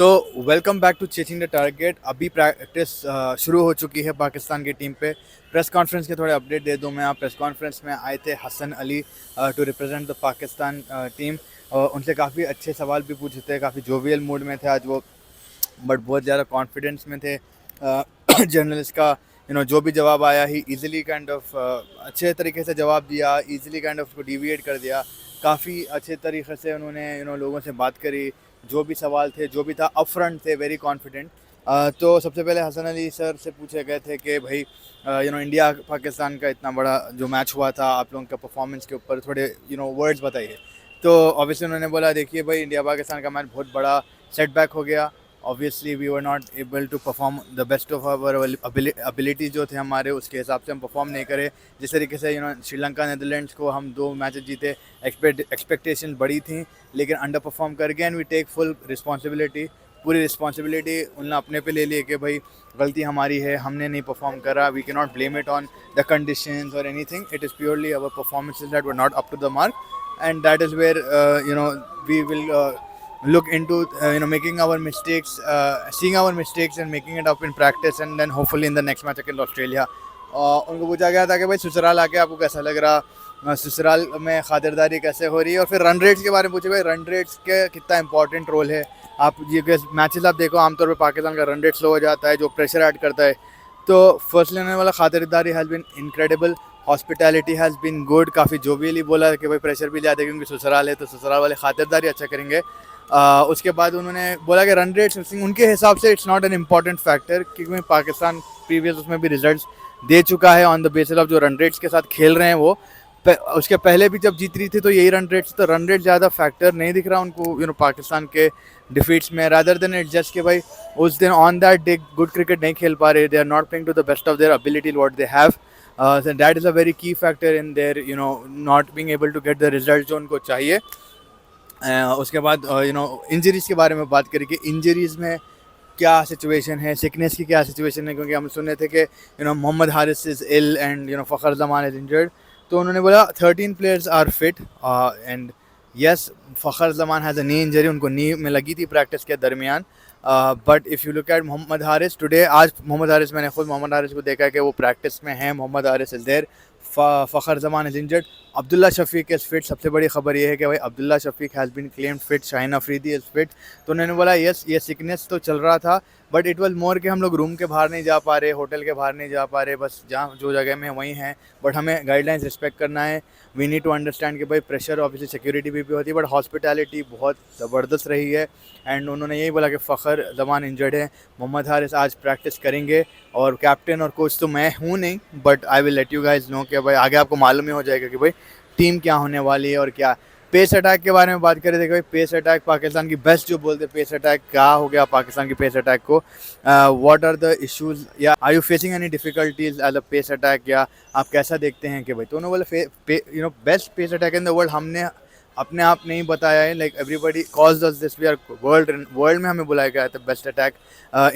तो welcome back to chasing the target. अभी practice शुरू हो चुकी है पाकिस्तान की टीम पे। प्रेस कॉन्फ्रेंस के थोड़े अपडेट दे दूं मैं। आप प्रेस कॉन्फ्रेंस में आए थे Hasan Ali to represent the Pakistan team. उनसे काफ़ी अच्छे सवाल भी पूछे थे, काफ़ी जोवियल मूड में थे आज वो, बट बहुत ज़्यादा कॉन्फिडेंस में थे। जर्नलिस्ट का जो भी जवाब आया ही इजीली काइंड ऑफ अच्छे तरीके से जवाब दिया, इजीली काइंड ऑफ उसको डिविएट कर दिया। काफ़ी अच्छे तरीके से उन्होंने लोगों से बात करी। जो भी सवाल थे, जो भी था, अपफ्रंट थे, वेरी कॉन्फिडेंट। तो सबसे पहले हसन अली सर से पूछे गए थे कि भाई इंडिया पाकिस्तान का इतना बड़ा जो मैच हुआ था, आप लोगों का परफॉर्मेंस के ऊपर थोड़े वर्ड्स बताइए। तो ऑब्वियसली उन्होंने बोला, देखिए भाई, इंडिया पाकिस्तान का मैच बहुत बड़ा सेटबैक हो गया। Obviously we were not able to perform the best of our ability जो थे हमारे, उसके हिसाब से हम परफॉर्म नहीं करे। जिस तरीके से श्रीलंका नेदरलैंड्स को हम 2 मैचेस जीते, एक्सपेक्टेशन बड़ी थी, लेकिन अंडर परफॉर्म कर गए। And we take full responsibility, पूरी रिस्पॉन्सिबिलिटी उन्होंने अपने पे ले ली कि भाई गलती हमारी है, हमने नहीं परफॉर्म करा। We can not blame it on the conditions और anything, it is purely our performances that were not up to the mark. And that is where we will look into making our mistakes, seeing our mistakes and making it up in practice, and then hopefully in the next match against Australia. उनको पूछा गया था कि भाई ससुराल आके आपको कैसा लग रहा, ससुराल में खातिरदारी कैसे हो रही है, और फिर रन रेट्स के बारे में पूछे, भाई रन रेट्स के कितना इंपॉर्टेंट रोल है। आप ये मैचेस आप देखो, आमतौर पर पाकिस्तान का रन रेट स्लो हो जाता है, जो प्रेशर ऐड करता है। तो फर्स्टली उन्होंने वाला खातिरदारी has been incredible, hospitality has been good. काफ़ी जोवियली बोला कि भाई प्रेशर भी ज़्यादा है क्योंकि ससुराल है, तो ससुराल वाले खातिरदारी अच्छा करेंगे। उसके बाद उन्होंने बोला कि रन रेट्स उनके हिसाब से it's not an important factor, क्योंकि पाकिस्तान प्रीवियस उसमें भी रिजल्ट्स दे चुका है ऑन द बेसिस ऑफ जो रन रेट्स के साथ खेल रहे हैं वो। उसके पहले भी जब जीत रही थी तो यही रन रेट्स, तो रन रेट ज़्यादा फैक्टर नहीं दिख रहा उनको पाकिस्तान के डिफीट्स में, रादर देन इट जस्ट कि भाई उस दिन on that day good cricket नहीं खेल पा रहे, they are not playing to the best of their ability what they have. That is a very key factor in their not being able to get the result जो उनको चाहिए। उसके बाद injuries के बारे में बात करें कि इंजरीज़ में क्या सिचुएशन है, सिकनेस की क्या सिचुएशन है, क्योंकि हम सुने थे कि Mohammad Haris is ill and Fakhar Zaman is injured. तो उन्होंने बोला 13 players are fit and yes, Fakhar Zaman has a knee injury, उनको नी में लगी थी प्रैक्टिस के दरमियान। But if you look at Mohammad Haris today, आज मोहम्मद हारिस, मैंने खुद मोहम्मद हारिस को देखा कि वो प्रैक्टिस में है। Mohammad Haris is there, Fakhar Zaman is injured. Abdullah Shafique is fit. सबसे बड़ी खबर ये है कि भाई Abdullah Shafique has been claimed fit, Shaheen Afridi is fit. तो उन्होंने बोला यस, ये सिकनेस तो चल रहा था, बट इट वाज मोर कि हम लोग रूम के बाहर नहीं जा पा रहे, होटल के बाहर नहीं जा पा रहे, बस जहाँ जो जगह में वहीं हैं। बट हमें गाइडलाइंस रिस्पेक्ट करना है। वी नीड टू अंडरस्टैंड कि भाई प्रेशर ऑब्वियसली सिक्योरिटी भी होती है, बट हॉस्पिटैलिटी बहुत ज़बरदस्त रही है। एंड उन्होंने यही बोला कि फ़खर जमान इंजर्ड है, मोहम्मद हारिस आज प्रैक्टिस करेंगे, और कैप्टन और कोच तो मैं हूँ नहीं, but I will let you guys know कि भाई आगे आपको मालूम ही हो जाएगा कि भाई टीम क्या होने वाली है और क्या। पेस अटैक के बारे में बात करें थे कि भाई पेस अटैक पाकिस्तान की बेस्ट जो बोलते हैं, पेस अटैक क्या हो गया पाकिस्तान की पेस अटैक को, व्हाट आर द इश्यूज, या are you facing any difficulties as a pace attack, या आप कैसा देखते हैं कि भाई। तो उन्होंने बोले best pace attack in the world हमने अपने आप नहीं बताया है, like everybody calls us this, we are world में हमें बुलाया गया था best attack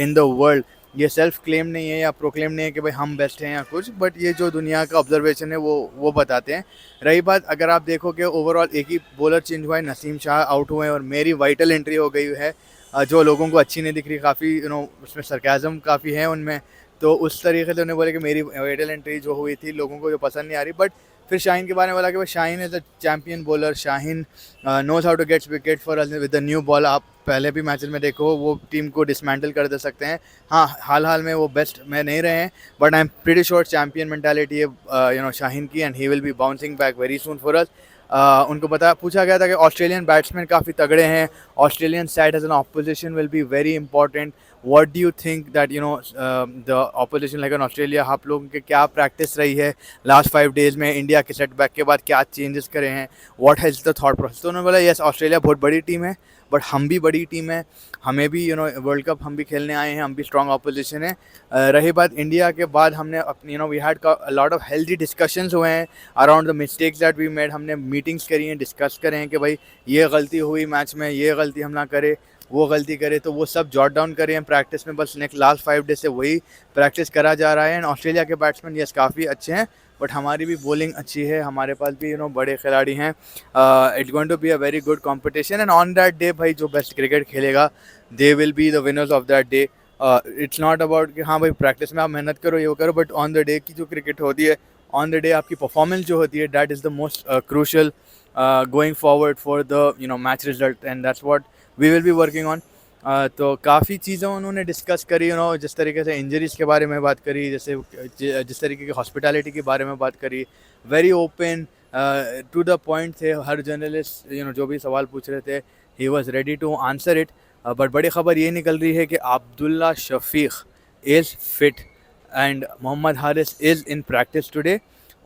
in the world. ये सेल्फ क्लेम नहीं है या प्रोक्लेम नहीं है कि भाई हम बेस्ट हैं या कुछ, बट ये जो दुनिया का ऑब्जर्वेशन है वो बताते हैं। रही बात, अगर आप देखो कि ओवरऑल एक ही बॉलर चेंज हुआ है, नसीम शाह आउट हुए हैं और मेरी वाइटल एंट्री हो गई है, जो लोगों को अच्छी नहीं दिख रही, काफ़ी उसमें सरकाज़म काफ़ी है उनमें। तो उस तरीके से उन्हें बोले कि मेरी वाइटल एंट्री जो हुई थी लोगों को जो पसंद नहीं आ रही। बट फिर शाहीन के बारे में बोला कि भाई Shaheen is a champion bowler, Shaheen knows how to gets wicket for us with the new ball. आप पहले भी मैचेस में देखो वो टीम को डिसमेंटल कर दे सकते हैं। हाँ, हाल में वो बेस्ट में नहीं रहे हैं, but I am pretty sure champion mentality है शाहीन की, and he will be bouncing back very soon for us. उनको पूछा गया था कि ऑस्ट्रेलियन बैट्समैन काफ़ी तगड़े हैं, Australian side as an opposition will be very important. What do you think that the opposition like an Australia, आप लोगों की क्या प्रैक्टिस रही है लास्ट 5 डेज़ में, इंडिया के सेटबैक के बाद क्या चेंजेस करे हैं, what has the thought process. तो उन्होंने बोला यस, ऑस्ट्रेलिया बहुत बड़ी टीम है, बट हम भी बड़ी टीम है, हमें भी वर्ल्ड कप हम भी खेलने आए हैं, हम भी स्ट्रॉन्ग ऑपोजिशन है। रही बात इंडिया के बाद, हमने अपनी we had lot of healthy discussions हुए हैं around the mistakes that we made. हमने मीटिंग्स करी हैं, डिस्कस करें हैं कि भाई ये गलती हुई मैच में, ये गलती हम ना करें। वो गलती करे, तो वो सब जॉट डाउन करे हैं प्रैक्टिस में, बस नेक्स्ट लास्ट 5 डेज से वही प्रैक्टिस करा जा रहा है। एंड ऑस्ट्रेलिया के बैट्समैन यस काफ़ी अच्छे हैं, बट हमारी भी बॉलिंग अच्छी है, हमारे पास भी बड़े खिलाड़ी हैं। It's going to be a very good competition, and on that day भाई जो बेस्ट क्रिकेट खेलेगा they will be the winners of that day. It's not about कि हाँ भाई प्रैक्टिस में आप मेहनत करो ये वो करो, बट ऑन द डे की जो क्रिकेट होती है, ऑन द डे आपकी परफॉर्मेंस जो होती है, that is the most crucial going forward for the match result, and that's what we will be working on. तो काफ़ी चीज़ें उन्होंने डिस्कस करी, जिस तरीके से इंजरीज़ के बारे में बात करी, जैसे जिस तरीके की हॉस्पिटैलिटी के बारे में बात करी, very open to the point थे हर जर्नलिस्ट, जो भी सवाल पूछ रहे थे he was ready to answer it. But बड़ी ख़बर ये निकल रही है कि Abdullah Shafique is fit and Mohammad Haris is in practice today,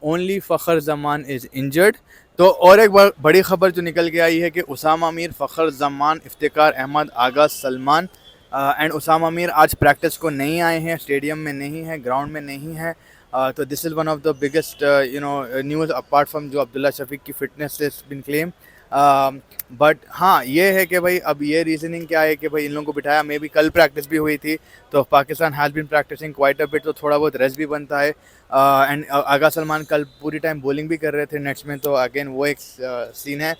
only Fakhar Zaman is injured. तो और एक बड़ी ख़बर जो निकल के आई है कि उसामा मीर, फ़खर जमान, इफ्तिकार अहमद, आगा सलमान एंड उसामा मीर आज प्रैक्टिस को नहीं आए हैं, स्टेडियम में नहीं है, ग्राउंड में नहीं है। तो this is one of the biggest news apart from जो अब्दुल्ला शफीक की fitness is been claim. But हाँ ये है कि भाई अब ये रीज़निंग क्या है कि भाई इन लोगों को बिठाया, मे बी कल प्रैक्टिस भी हुई थी, तो Pakistan has been practising quite a bit, तो थोड़ा बहुत रेस्ट भी बनता है। एंड आगा सलमान कल पूरी टाइम बॉलिंग भी कर रहे थे नेट्स में, तो अगेन वो एक सीन है।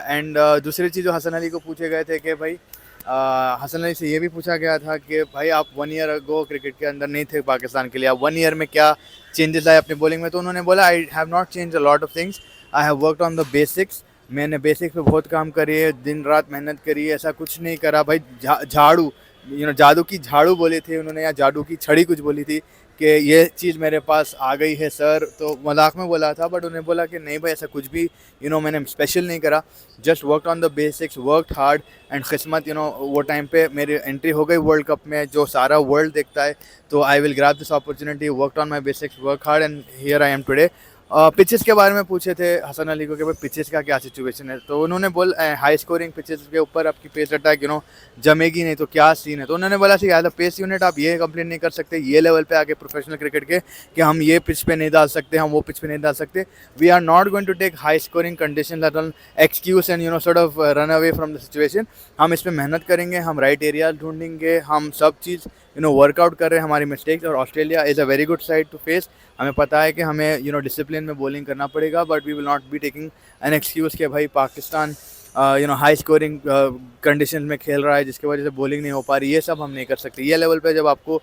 एंड दूसरी चीज़ जो हसन अली को पूछे गए थे कि भाई हसन अली से ये भी पूछा गया था कि भाई आप 1 ईयर अगो क्रिकेट के अंदर नहीं थे पाकिस्तान के लिए, आप 1 ईयर में क्या चेंजेस आए अपनी बॉलिंग में, तो उन्होंने बोला I have not change a lot of things, I have worked on the basics, मैंने बेसिक्स पे बहुत काम करी है, दिन रात मेहनत करी है, ऐसा कुछ नहीं करा भाई। झाड़ू जादू की झाड़ू बोले थे उन्होंने, या जादू की छड़ी कुछ बोली थी कि ये चीज़ मेरे पास आ गई है सर, तो मजाक में बोला था, बट उन्हें बोला कि नहीं भाई ऐसा कुछ भी मैंने स्पेशल नहीं करा, just work on the basics, worked hard and किस्मत वो टाइम पे मेरी एंट्री हो गई वर्ल्ड कप में जो सारा वर्ल्ड देखता है, तो I will grab this opportunity, worked on my basics, work hard and here I am today. Pitches के बारे में पूछे थे हसन अली को कि भाई पिचेस का क्या सिचुएशन है, तो उन्होंने बोला हाई स्कोरिंग पिचेस के ऊपर आपकी पेस अटैक जमेगी नहीं, तो क्या सीन है, तो उन्होंने बोला एज अ पेस यूनिट आप ये कंप्लेन नहीं कर सकते ये लेवल पे आके प्रोफेशनल क्रिकेट के कि हम ये पिच पे नहीं डाल सकते, हम वो पिच पे नहीं डाल सकते, we are not going to take high scoring condition that will excuse and sort of run away from the situation. हम इस पर मेहनत करेंगे, हम राइट एरिया ढूंढेंगे, हम सब चीज़ वर्कआउट कर रहे हैं हमारी मिस्टेक्स, और Australia is a very good side to face, हमें पता है कि हमें डिसिप्लिन में बॉलिंग करना पड़ेगा, but we will not be taking an excuse कि भाई पाकिस्तान हाई स्कोरिंग कंडीशन में खेल रहा है जिसकी वजह से बॉलिंग नहीं हो पा रही, ये सब हम नहीं कर सकते। ये लेवल पे जब आपको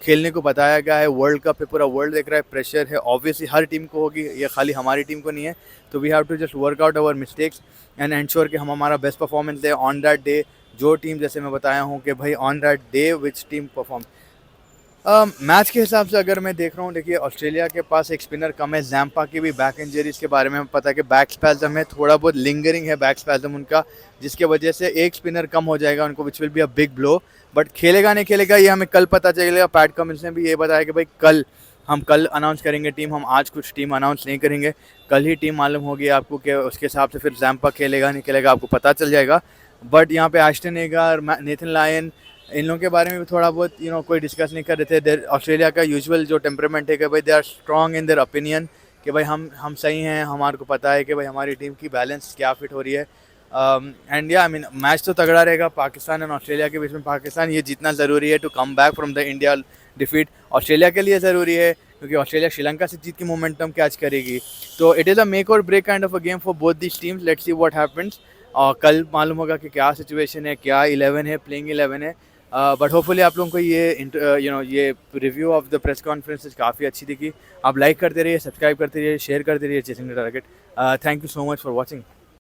खेलने को बताया गया है, वर्ल्ड कप है, पूरा वर्ल्ड देख रहा है, प्रेशर है, ऑब्वियसली हर टीम को होगी, ये खाली हमारी टीम को नहीं है, तो we have to just work out our mistakes and ensure कि हम हमारा बेस्ट परफॉर्मेंस दें ऑन दैट डे, जो टीम जैसे मैं बताया हूँ कि भाई on that day which team perform. Match के हिसाब से अगर मैं देख रहा हूँ, देखिए ऑस्ट्रेलिया के पास एक स्पिनर कम है, जैम्पा की भी बैक इंजरीज के बारे में पता है कि बैक स्पैज़म है, थोड़ा बहुत लिंगरिंग है बैक स्पैज़म उनका, जिसके वजह से एक स्पिनर कम हो जाएगा उनको, which will be a big blow, but खेलेगा नहीं खेलेगा ये हमें कल पता चलेगा। पैट कमिंस ने भी ये बताया कि भाई कल अनाउंस करेंगे टीम, हम आज कुछ टीम अनाउंस नहीं करेंगे, कल ही टीम मालूम होगी आपको कि उसके हिसाब से फिर जैम्पा खेलेगा नहीं खेलेगा आपको पता चल जाएगा। बट यहाँ पे एस्टन एगर, नेथन लायन, इन लोगों के बारे में भी थोड़ा बहुत कोई डिस्कस नहीं कर रहे थे। ऑस्ट्रेलिया का यूजुअल जो टेम्परामेंट है कि भाई they are strong in their opinion कि भाई हम सही हैं, हमारे को पता है कि भाई हमारी टीम की बैलेंस क्या फिट हो रही है। एंड या आई मीन मैच तो तगड़ा रहेगा पाकिस्तान एंड ऑस्ट्रेलिया के बीच में। पाकिस्तान ये जीतना ज़रूरी है to come back from the India defeat, Australia के लिए ज़रूरी है क्योंकि ऑस्ट्रेलिया श्रीलंका से जीत की मोमेंटम कैच करेगी, तो it is a make or break kind of a game for both this teams. Let's see what happens, और कल मालूम होगा कि क्या सिचुएशन है, क्या 11 है, प्लेइंग 11 है। बट होपफुली आप लोगों को ये review of the press conference काफ़ी अच्छी दिखी। आप लाइक करते रहिए, सब्सक्राइब करते रहिए, शेयर करते रहिए chasing the target. Thank you so much for watching.